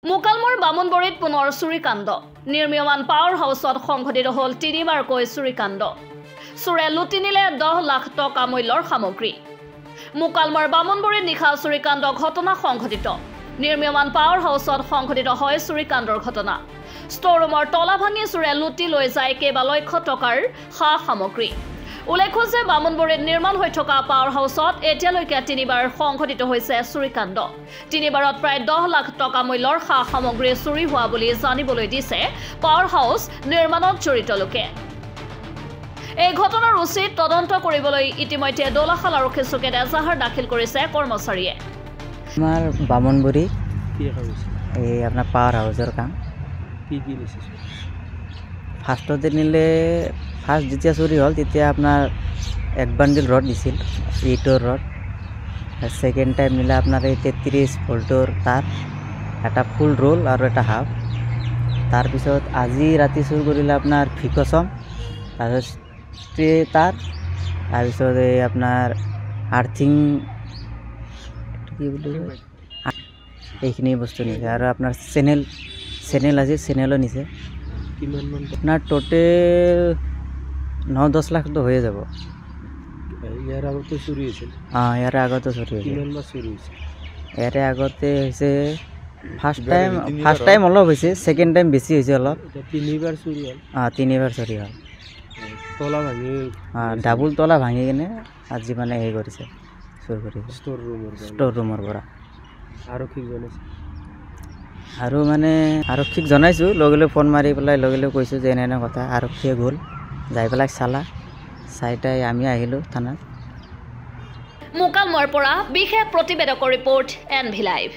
মোকালমৰ বামুণবৰীত পুনৰ চুৰিকাণ্ড নিৰ্মীয়মান পাৱাৰ হাউচত সংঘটিত হ'ল তিনিবাৰকৈ চুৰিকাণ্ড চোৰে লুটি নিলে 10 লাখ টকা মূল্যৰ সামগ্ৰী মোকালমৰ বামুণবৰীত নিশা চুৰিকাণ্ড ঘটনা সংঘটিত নিৰ্মীয়মান পাৱাৰ হাউচত সংঘটিত হয় চুৰিকাণ্ডৰ ঘটনা ষ্ট'ৰৰুমৰ তলা ভাঙি চোৰে লুটি লৈ যায় কেইবা লক্ষ টকাৰ সা সামগ্ৰী উল্লেখ্য যে বামুণবৰীত নিৰ্মাণ হৈ থকা পাৱাৰ হাউচত এতিয়ালৈকে তিনিবাৰ সংঘটিত হৈছে চুৰিকাণ্ড তিনিবাৰত প্ৰায় 10 লাখ টকা মূল্যৰ সা সামগ্ৰী চুৰি হোৱা বুলি জানিবলৈ দিছে পাৱাৰ হাউচ নিৰ্মাণত জড়িত লোকে এই ঘটনাৰ উচিত তদন্ত কৰিবলৈ ইতিমধ্যে দোলাখাল আৰক্ষী চকীত এজাহাৰ দাখিল কৰিছে কৰ্মচাৰীয়ে আমাৰ বামুণবৰী এই আপোনাৰ পাৱাৰ হাউচৰ কাম কি নিছে ফাৰ্ষ্টতে নিলে ফাৰ্ষ্ট যেতিয়া চুৰি হ'ল তেতিয়া আপোনাৰ এক বান্ডিল ৰড দিছিল ইটৰ ৰড ছেকেণ্ড টাইম নিলে আপোনাৰ এই 33 ভোল্টৰ তাৰ এটা ফুল ৰোল আৰু এটা হাফ তাৰপিছত আজি ৰাতি চুৰ কৰিলে আপোনাৰ ফিকচম তাৰপিছত স্প্ৰে তাৰ তাৰপিছত এই আপোনাৰ আৰ্থিং কি বুলি এইখিনি বস্তু নিছে আৰু আপোনাৰ চেনেল আছে চেনেলো নিছে আপনার টোটেল 9-10 লাখ তো হয়ে যাব ইয়ার আগতে চুরি হয়েছিল ইয়ার আগতে চুরি হয়েছিল কিমানবার চুরি হয়েছে ইয়ার আগতে হয়েছে ফার্স্ট টাইম অলপ হয়েছে সেকেন্ড টাইম বেশি হয়েছে অলপ তিনিবাৰ চুৰি হল তিনিবাৰ চুরি হল তলা ভাঙি ডাবুল তলা ভাঙি কিনে আজি মানে হে কৰিছে চুৰ কৰিছে ষ্ট'ৰ ৰুমৰ পৰা আৰক্ষীক জনাইছে আৰু মানে আৰক্ষীক জনাইছোঁ লগে লগে ফোন মাৰি পেলাই লগে লগে কৈছোঁ যে এনে কথা আৰক্ষীয়ে গ'ল যাই পেলাই চাইটাই আমি আহিলোঁ থানাত মোকালমৰ পৰা বিশেষ প্ৰতিবেদকৰ ৰিপৰ্ট NV Live